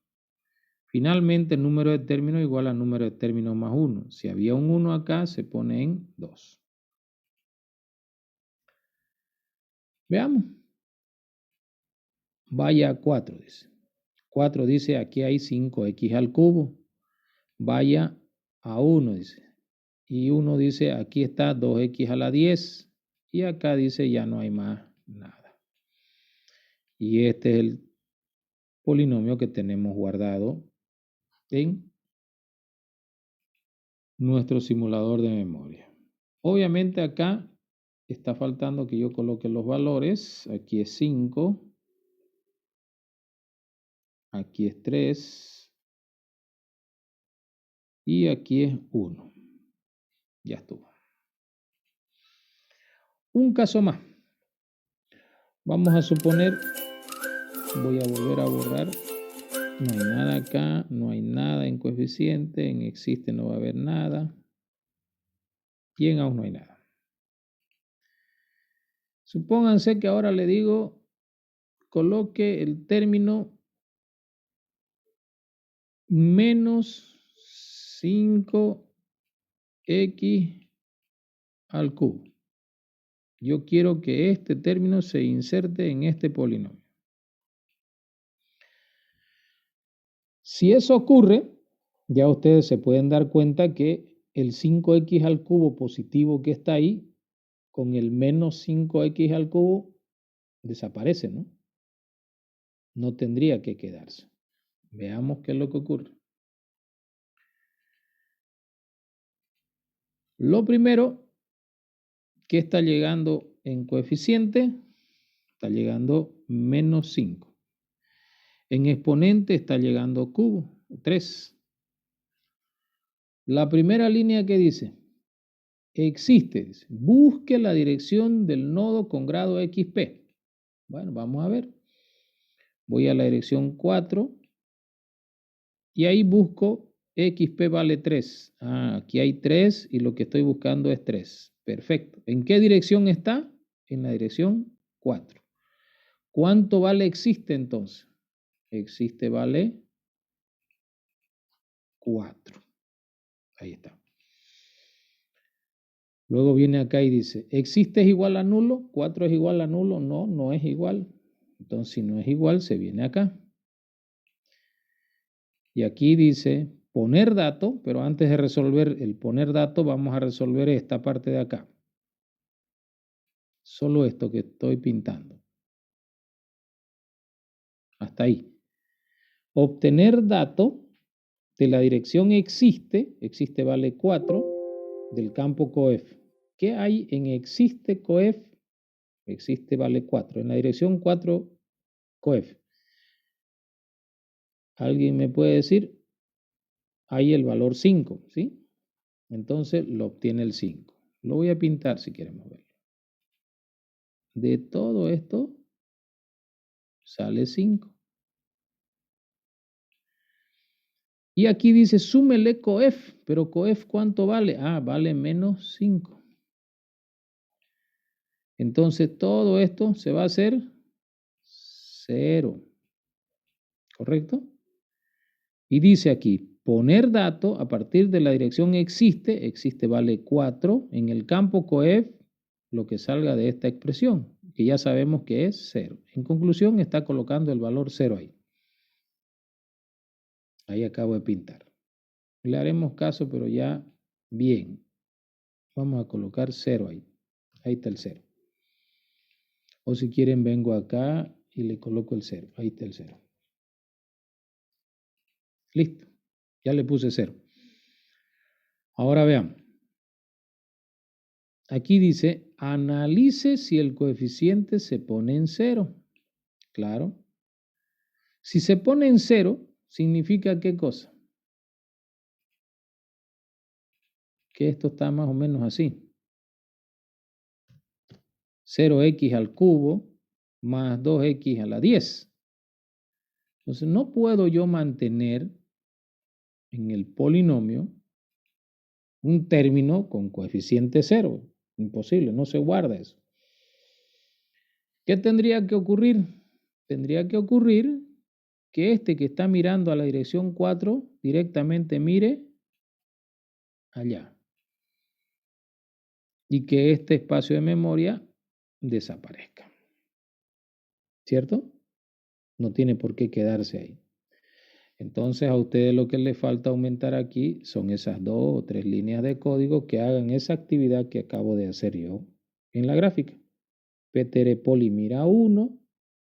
[SPEAKER 1] Finalmente, el número de términos igual al número de términos más 1. Si había un 1 acá, se pone en 2. Veamos. Vaya a 4, dice. 4 dice, aquí hay 5x al cubo. Vaya a 1, dice. Y 1 dice, aquí está 2x a la 10. Y acá dice, ya no hay más nada. Y este es el polinomio que tenemos guardado en nuestro simulador de memoria. Obviamente acá está faltando que yo coloque los valores. Aquí es 5. Aquí es 3. Y aquí es 1. Ya estuvo. Un caso más. Vamos a suponer, voy a volver a borrar. No hay nada acá, no hay nada en coeficiente, en existe no va a haber nada. Y en aus no hay nada. Supónganse que ahora le digo, coloque el término menos 5x al cubo. Yo quiero que este término se inserte en este polinomio. Si eso ocurre, ya ustedes se pueden dar cuenta que el 5x al cubo positivo que está ahí, con el menos 5x al cubo, desaparece, ¿no? No tendría que quedarse. Veamos qué es lo que ocurre. Lo primero, ¿qué está llegando en coeficiente? Está llegando menos 5. En exponente está llegando cubo, 3. La primera línea que dice, existe, dice, busque la dirección del nodo con grado XP. Bueno, vamos a ver. Voy a la dirección 4 y ahí busco XP vale 3. Aquí hay 3 y lo que estoy buscando es 3. Perfecto. ¿En qué dirección está? En la dirección 4. ¿Cuánto vale existe entonces? Existe vale 4. Ahí está. Luego viene acá y dice, ¿existe es igual a nulo? 4 es igual a nulo. No, no es igual. Entonces, si no es igual, se viene acá. Y aquí dice poner dato, pero antes de resolver el poner dato, vamos a resolver esta parte de acá. Solo esto que estoy pintando. Hasta ahí. Obtener dato de la dirección existe vale 4, del campo coef. ¿Qué hay en existe coef? Existe vale 4. En la dirección 4 coef. ¿Alguien me puede decir? Hay el valor 5, ¿sí? Entonces lo obtiene el 5. Lo voy a pintar si queremos verlo. De todo esto sale 5. Y aquí dice súmele coef, pero coef ¿cuánto vale? Ah, vale menos 5. Entonces todo esto se va a hacer 0. ¿Correcto? Y dice aquí, poner dato a partir de la dirección existe vale 4, en el campo coef, lo que salga de esta expresión, que ya sabemos que es 0. En conclusión, está colocando el valor 0 ahí. Ahí acabo de pintar. Le haremos caso, pero ya bien. Vamos a colocar 0 ahí. Ahí está el 0. O si quieren, vengo acá y le coloco el 0. Ahí está el 0. Listo. Ya le puse 0. Ahora veamos. Aquí dice, analice si el coeficiente se pone en 0. Claro. Si se pone en 0, ¿significa qué cosa? Que esto está más o menos así. 0x al cubo más 2x a la 10. Entonces no puedo yo mantener en el polinomio un término con coeficiente 0. Imposible, no se guarda eso. ¿Qué tendría que ocurrir? Tendría que ocurrir que este que está mirando a la dirección 4 directamente mire allá. Y que este espacio de memoria desaparezca. ¿Cierto? No tiene por qué quedarse ahí. Entonces a ustedes lo que les falta aumentar aquí son esas 2 o 3 líneas de código que hagan esa actividad que acabo de hacer yo en la gráfica. Pteropoli mira a 1,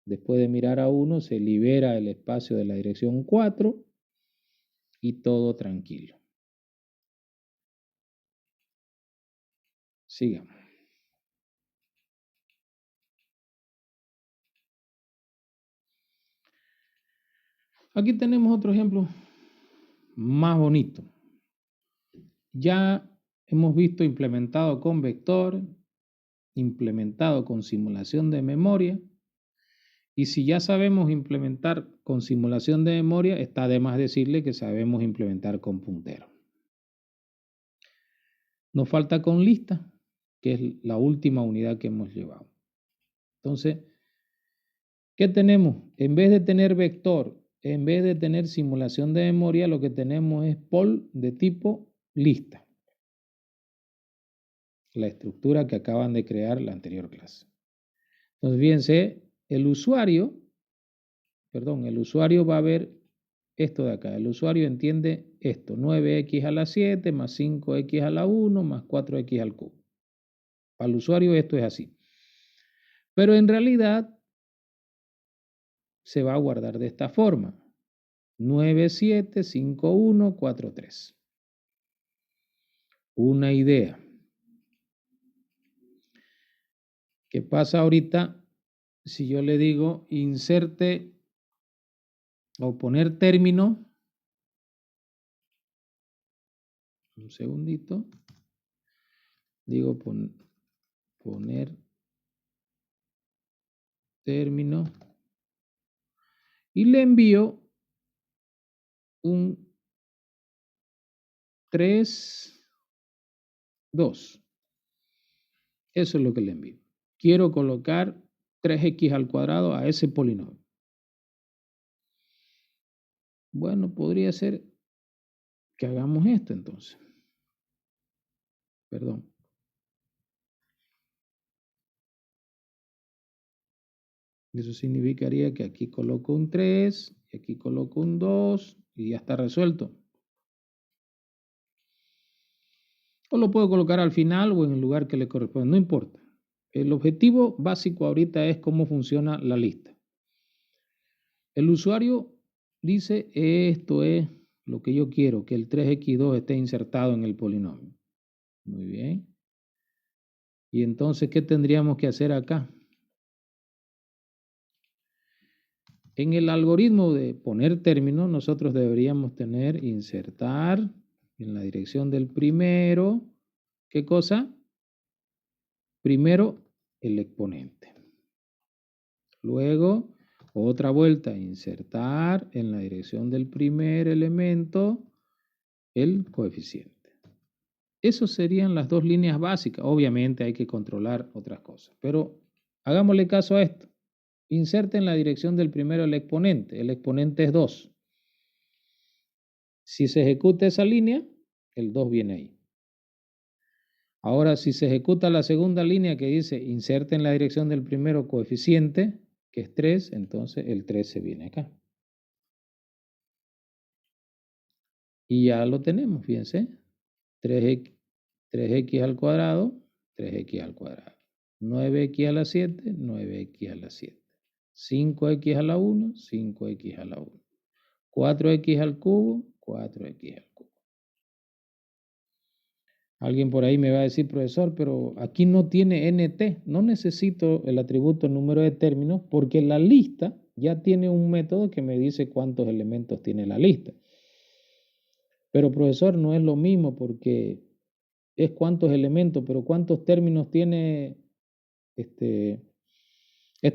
[SPEAKER 1] después de mirar a 1 se libera el espacio de la dirección 4 y todo tranquilo. Sigamos. Aquí tenemos otro ejemplo más bonito. Ya hemos visto implementado con vector, implementado con simulación de memoria. Y si ya sabemos implementar con simulación de memoria, está de más decirle que sabemos implementar con puntero. Nos falta con lista, que es la última unidad que hemos llevado. Entonces, ¿qué tenemos? En vez de tener vector, en vez de tener simulación de memoria, lo que tenemos es pol de tipo lista. La estructura que acaban de crear la anterior clase. Entonces, fíjense, el usuario va a ver esto de acá. El usuario entiende esto, 9x a la 7 más 5x a la 1 más 4x al cubo. Para el usuario esto es así. Pero en realidad se va a guardar de esta forma. 9, 7, 5, 1, 4, 3. Una idea. ¿Qué pasa ahorita si yo le digo inserte o poner término? Un segundito. Digo poner término. Y le envío un 3, 2. Eso es lo que le envío. Quiero colocar 3x al cuadrado a ese polinomio. Bueno, podría ser que hagamos esto entonces. Perdón. Eso significaría que aquí coloco un 3, y aquí coloco un 2 y ya está resuelto. O lo puedo colocar al final o en el lugar que le corresponde, no importa. El objetivo básico ahorita es cómo funciona la lista. El usuario dice, esto es lo que yo quiero, que el 3x2 esté insertado en el polinomio. Muy bien. Y entonces, ¿qué tendríamos que hacer acá? En el algoritmo de poner término, nosotros deberíamos tener insertar en la dirección del primero, ¿qué cosa? Primero, el exponente. Luego, otra vuelta, insertar en la dirección del primer elemento el coeficiente. Esas serían las dos líneas básicas. Obviamente hay que controlar otras cosas, pero hagámosle caso a esto. Inserte en la dirección del primero el exponente. El exponente es 2. Si se ejecuta esa línea, el 2 viene ahí. Ahora, si se ejecuta la segunda línea que dice inserte en la dirección del primero coeficiente, que es 3, entonces el 3 se viene acá. Y ya lo tenemos, fíjense. 3x al cuadrado, 3x al cuadrado. 9x a la 7, 9x a la 7. 5x a la 1, 5x a la 1. 4x al cubo, 4x al cubo. Alguien por ahí me va a decir, profesor, pero aquí no tiene nt. No necesito el atributo número de términos porque la lista ya tiene un método que me dice cuántos elementos tiene la lista. Pero, profesor, no es lo mismo porque es cuántos elementos, pero cuántos términos tiene este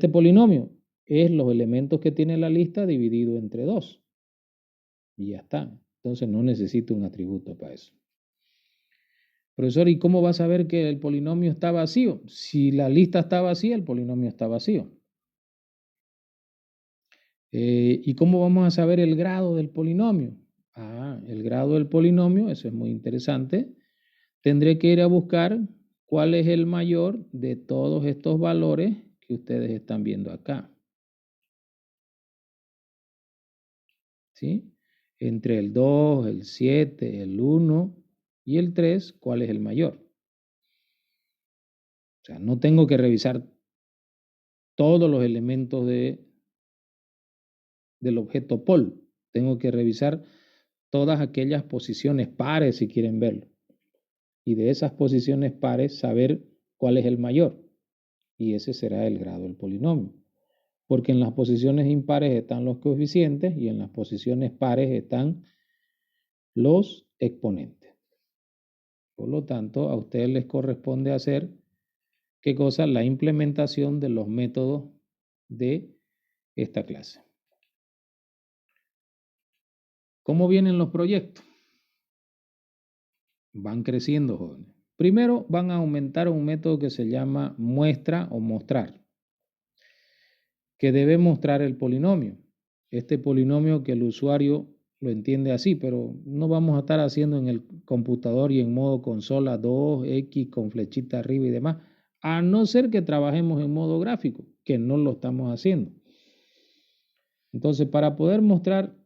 [SPEAKER 1] polinomio. Es los elementos que tiene la lista dividido entre 2. Y ya está. Entonces no necesito un atributo para eso. Profesor, ¿y cómo va a saber que el polinomio está vacío? Si la lista está vacía, el polinomio está vacío. ¿Y cómo vamos a saber el grado del polinomio? El grado del polinomio, eso es muy interesante. Tendré que ir a buscar cuál es el mayor de todos estos valores que ustedes están viendo acá. ¿Sí? Entre el 2, el 7, el 1 y el 3, ¿cuál es el mayor? O sea, no tengo que revisar todos los elementos del objeto pol. Tengo que revisar todas aquellas posiciones pares si quieren verlo. Y de esas posiciones pares saber cuál es el mayor. Y ese será el grado del polinomio. Porque en las posiciones impares están los coeficientes y en las posiciones pares están los exponentes. Por lo tanto, a ustedes les corresponde hacer, ¿qué cosa? La implementación de los métodos de esta clase. ¿Cómo vienen los proyectos? Van creciendo, jóvenes. Primero van a aumentar un método que se llama muestra o mostrar, que debe mostrar el polinomio. Este polinomio que el usuario lo entiende así, pero no vamos a estar haciendo en el computador y en modo consola 2x con flechita arriba y demás, a no ser que trabajemos en modo gráfico, que no lo estamos haciendo. Entonces, para poder mostrar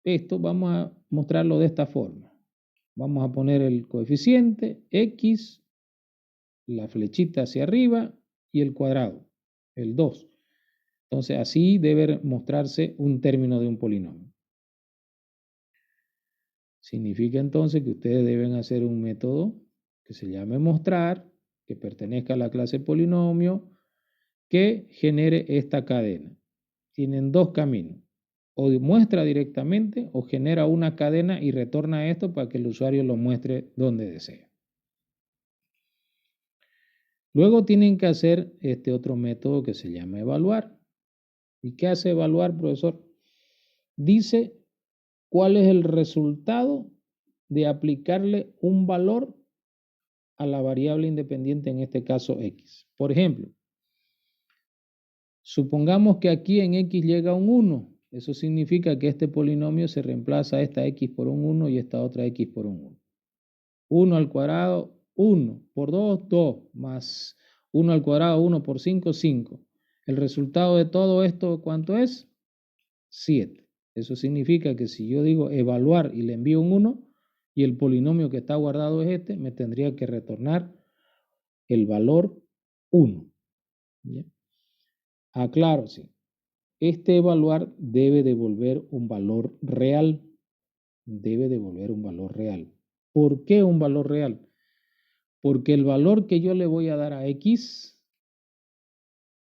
[SPEAKER 1] esto, vamos a mostrarlo de esta forma. Vamos a poner el coeficiente x, la flechita hacia arriba y el cuadrado, el 2. Entonces, así debe mostrarse un término de un polinomio. Significa entonces que ustedes deben hacer un método que se llame mostrar, que pertenezca a la clase polinomio, que genere esta cadena. Tienen dos caminos. O muestra directamente o genera una cadena y retorna esto para que el usuario lo muestre donde desea. Luego tienen que hacer este otro método que se llama evaluar. ¿Y qué hace evaluar, profesor? Dice cuál es el resultado de aplicarle un valor a la variable independiente, en este caso x. Por ejemplo, supongamos que aquí en x llega un 1 Eso significa que este polinomio se reemplaza esta x por un 1 y esta otra x por un 1. 1 al cuadrado, 1 por 2, 2, más 1 al cuadrado, 1 por 5, 5. El resultado de todo esto, ¿cuánto es? 7. Eso significa que si yo digo evaluar y le envío un 1 y el polinomio que está guardado es este, me tendría que retornar el valor 1. ¿Ya? Aclaro, sí. Este evaluar debe devolver un valor real. Debe devolver un valor real. ¿Por qué un valor real? Porque el valor que yo le voy a dar a X,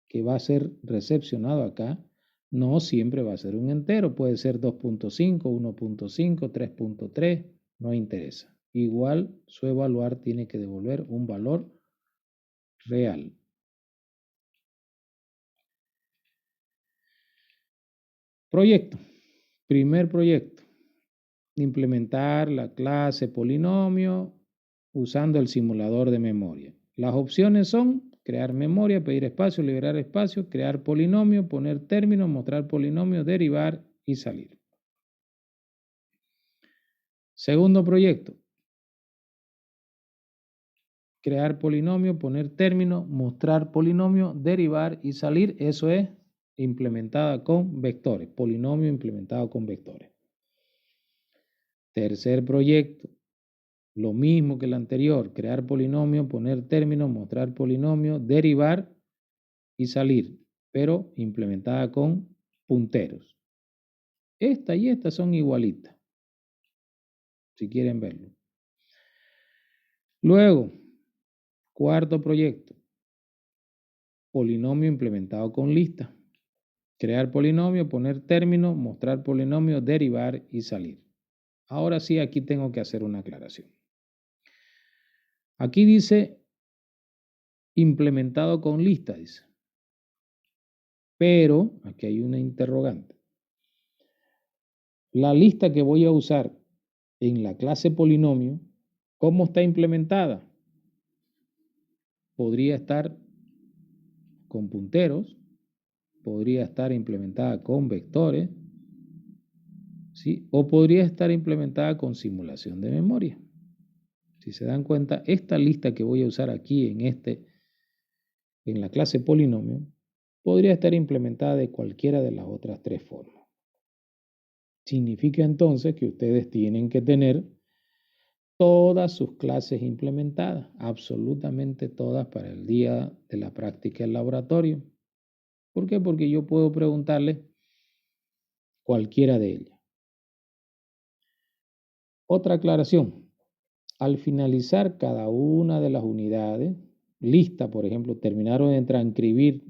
[SPEAKER 1] que va a ser recepcionado acá, no siempre va a ser un entero. Puede ser 2.5, 1.5, 3.3, no interesa. Igual su evaluar tiene que devolver un valor real. Proyecto. Primer proyecto. Implementar la clase polinomio usando el simulador de memoria. Las opciones son crear memoria, pedir espacio, liberar espacio, crear polinomio, poner términos, mostrar polinomio, derivar y salir. Segundo proyecto. Crear polinomio, poner término, mostrar polinomio, derivar y salir. Eso es implementada con vectores. Polinomio implementado con vectores. Tercer proyecto. Lo mismo que el anterior. Crear polinomio, poner término, mostrar polinomio, derivar y salir. Pero implementada con punteros. Esta y esta son igualitas. Si quieren verlo. Luego, cuarto proyecto. Polinomio implementado con lista. Crear polinomio, poner término, mostrar polinomio, derivar y salir. Ahora sí, aquí tengo que hacer una aclaración. Aquí dice implementado con lista, dice. Pero, aquí hay una interrogante. La lista que voy a usar en la clase polinomio, ¿cómo está implementada? Podría estar con punteros, podría estar implementada con vectores, ¿sí? O podría estar implementada con simulación de memoria. Si se dan cuenta, esta lista que voy a usar aquí en la clase polinomio, podría estar implementada de cualquiera de las otras tres formas. Significa entonces que ustedes tienen que tener todas sus clases implementadas, absolutamente todas para el día de la práctica del laboratorio. ¿Por qué? Porque yo puedo preguntarle cualquiera de ellas. Otra aclaración. Al finalizar cada una de las unidades, lista, por ejemplo, terminaron de transcribir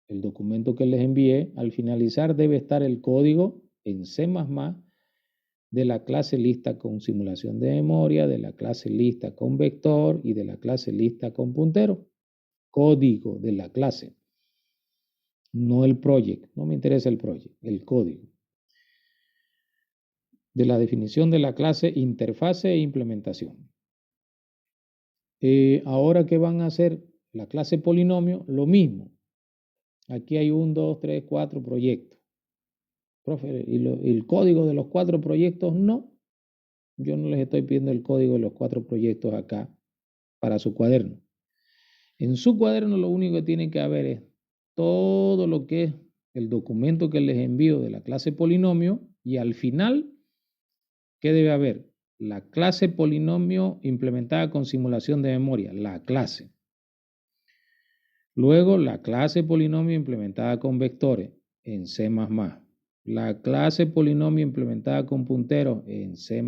[SPEAKER 1] el documento que les envié, al finalizar debe estar el código en C++ de la clase lista con simulación de memoria, de la clase lista con vector y de la clase lista con puntero. Código de la clase, no el project, no me interesa el project, el código. De la definición de la clase, interfase e implementación. Ahora que van a hacer la clase polinomio, lo mismo. Aquí hay 1, 2, 3, 4 proyectos. Profe, ¿y el código de los 4 proyectos? No. Yo no les estoy pidiendo el código de los 4 proyectos acá para su cuaderno. En su cuaderno lo único que tiene que haber es todo lo que es el documento que les envío de la clase polinomio y al final, ¿qué debe haber? La clase polinomio implementada con simulación de memoria, la clase. Luego, la clase polinomio implementada con vectores en C++. La clase polinomio implementada con punteros en C++.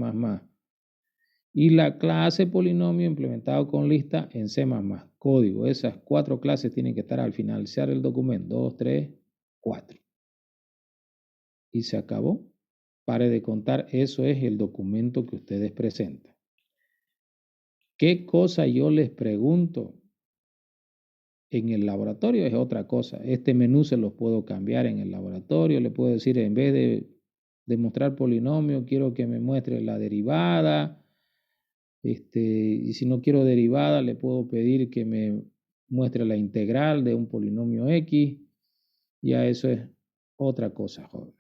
[SPEAKER 1] Y la clase polinomio implementada con lista en C++. Código. Esas 4 clases tienen que estar al finalizar el documento. 2, 3, 4. Y se acabó. Pare de contar. Eso es el documento que ustedes presentan. ¿Qué cosa yo les pregunto? En el laboratorio es otra cosa. Este menú se los puedo cambiar en el laboratorio. Le puedo decir, en vez de mostrar polinomio, quiero que me muestre la derivada. Y si no quiero derivada, le puedo pedir que me muestre la integral de un polinomio X. Ya eso es otra cosa, joven.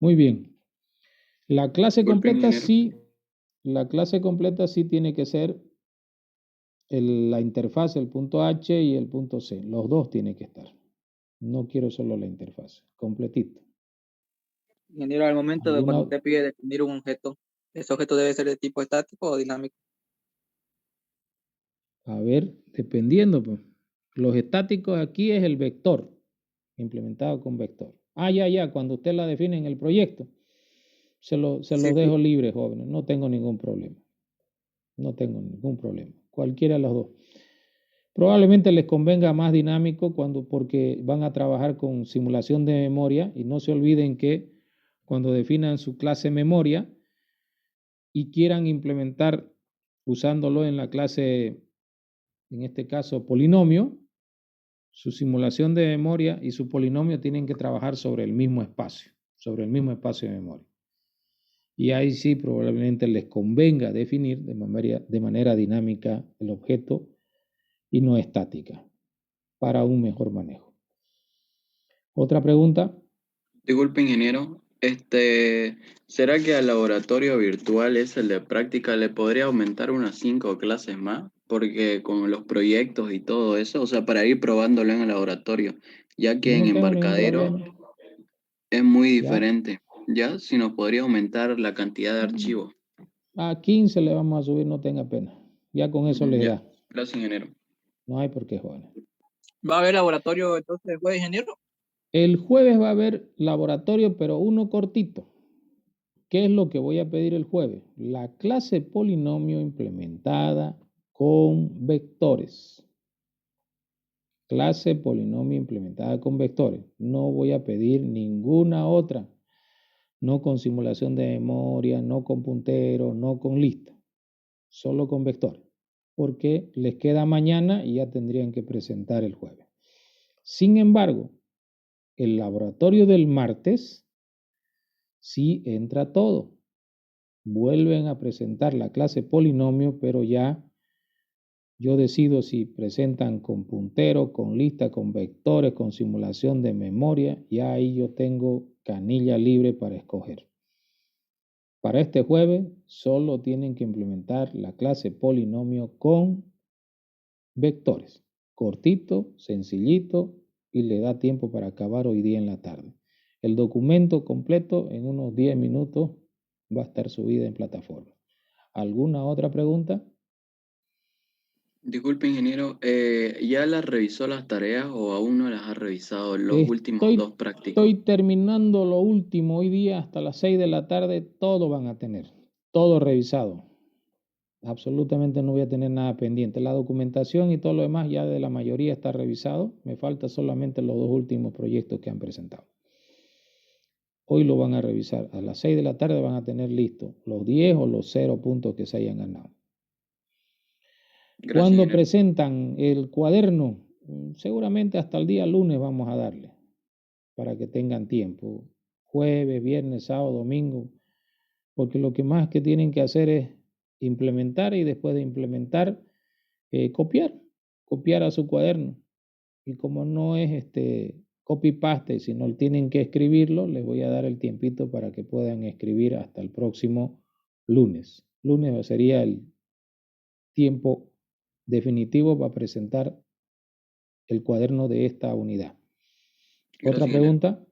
[SPEAKER 1] Muy bien. La clase
[SPEAKER 2] Disculpe,
[SPEAKER 1] completa
[SPEAKER 2] ingeniero.
[SPEAKER 1] sí tiene que ser la interfaz, el punto H y el punto C. Los dos tienen que estar. No quiero solo la interfaz, completito.
[SPEAKER 3] Ingeniero, al momento de cuando
[SPEAKER 1] ¿Alguna?
[SPEAKER 3] usted pide definir un objeto, ¿ese objeto debe ser de tipo estático o dinámico?
[SPEAKER 1] A ver, dependiendo, pues. Los estáticos aquí es el vector, implementado con vector. Ya, cuando usted la define en el proyecto, se los
[SPEAKER 3] Sí, sí.
[SPEAKER 1] dejo libres, jóvenes. No tengo ningún problema. No tengo ningún problema. Cualquiera de los dos. Probablemente les convenga más dinámico porque van a trabajar con simulación de memoria y no se olviden que cuando definan su clase memoria y quieran implementar usándolo en la clase, en este caso polinomio, su simulación de memoria y su polinomio tienen que trabajar sobre el mismo espacio de memoria. Y ahí sí probablemente les convenga definir de manera dinámica el objeto y no estática para un mejor manejo. Otra pregunta.
[SPEAKER 2] Disculpe, ingeniero. ¿Será que al laboratorio virtual ese el de práctica le podría aumentar unas 5 clases más? Porque con los proyectos y todo eso, o sea, para ir probándolo en el laboratorio, ya que en
[SPEAKER 1] No tengo ningún
[SPEAKER 2] embarcadero
[SPEAKER 1] problema.
[SPEAKER 2] es muy
[SPEAKER 1] Ya.
[SPEAKER 2] diferente. ¿Ya? Si nos podría aumentar la cantidad de archivos.
[SPEAKER 1] A 15 le vamos a subir, no tenga pena. Ya con eso les
[SPEAKER 2] Ya.
[SPEAKER 1] da.
[SPEAKER 2] Gracias, ingeniero.
[SPEAKER 1] No hay por qué, jóvenes.
[SPEAKER 3] ¿Va a haber laboratorio entonces el jueves, ingeniero?
[SPEAKER 1] El jueves va a haber laboratorio, pero uno cortito. ¿Qué es lo que voy a pedir el jueves? La clase polinomio implementada con vectores. Clase polinomio implementada con vectores. No voy a pedir ninguna otra. No con simulación de memoria, no con puntero, no con lista. Solo con vectores. Porque les queda mañana y ya tendrían que presentar el jueves. Sin embargo, el laboratorio del martes sí entra todo. Vuelven a presentar la clase polinomio, pero ya yo decido si presentan con puntero, con lista, con vectores, con simulación de memoria. Ya ahí yo tengo canilla libre para escoger. Para este jueves solo tienen que implementar la clase polinomio con vectores. Cortito, sencillito y le da tiempo para acabar hoy día en la tarde. El documento completo en unos 10 minutos va a estar subido en plataforma. ¿Alguna otra pregunta?
[SPEAKER 2] Disculpe, ingeniero, ¿ya las revisó las tareas o aún no las ha revisado los últimos
[SPEAKER 1] Estoy,
[SPEAKER 2] dos prácticos?
[SPEAKER 1] estoy terminando lo último hoy día hasta las 6 de la tarde. Todo van a tener, todo revisado. Absolutamente no voy a tener nada pendiente. La documentación y todo lo demás ya de la mayoría está revisado. Me falta solamente los dos últimos proyectos que han presentado. Hoy lo van a revisar. A las 6 de la tarde van a tener listos los 10 o los 0 puntos que se hayan ganado.
[SPEAKER 2] Gracias,
[SPEAKER 1] Cuando
[SPEAKER 2] ingeniero.
[SPEAKER 1] presentan el cuaderno, seguramente hasta el día lunes vamos a darle para que tengan tiempo. Jueves, viernes, sábado, domingo. Porque lo que más que tienen que hacer es implementar y después de implementar, copiar a su cuaderno. Y como no es copy-paste, sino tienen que escribirlo, les voy a dar el tiempito para que puedan escribir hasta el próximo lunes. Lunes sería el tiempo definitivo para presentar el cuaderno de esta unidad. ¿Otra
[SPEAKER 2] Gracias, ingeniero.
[SPEAKER 1] pregunta?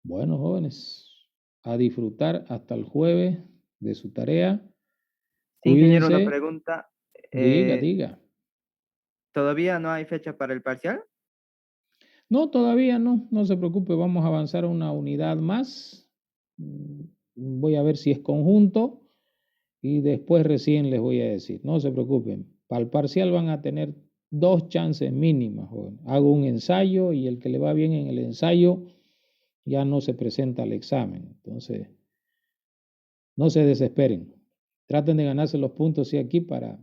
[SPEAKER 1] Bueno, jóvenes, a disfrutar hasta el jueves de su tarea.
[SPEAKER 4] Sí, ingeniero, una
[SPEAKER 1] Cuídense.
[SPEAKER 4] pregunta.
[SPEAKER 1] Diga.
[SPEAKER 4] ¿Todavía no hay fecha para el parcial?
[SPEAKER 1] No, todavía no se preocupe, vamos a avanzar a una unidad más. Voy a ver si es conjunto y después recién les voy a decir. No se preocupen, para el parcial van a tener 2 chances mínimas. Joven. Hago un ensayo y el que le va bien en el ensayo ya no se presenta al examen. Entonces, no se desesperen. Traten de ganarse los puntos sí, aquí para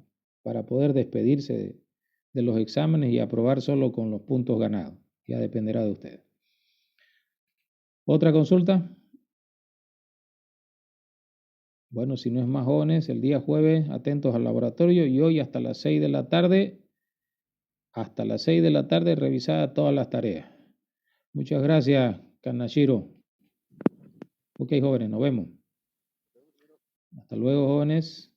[SPEAKER 1] poder despedirse de los exámenes y aprobar solo con los puntos ganados. Ya dependerá de ustedes. ¿Otra consulta? Bueno, si no es más jóvenes, el día jueves atentos al laboratorio y hoy hasta las 6 de la tarde, revisada todas las tareas. Muchas gracias, Kanashiro. Ok, jóvenes, nos vemos. Hasta luego, jóvenes.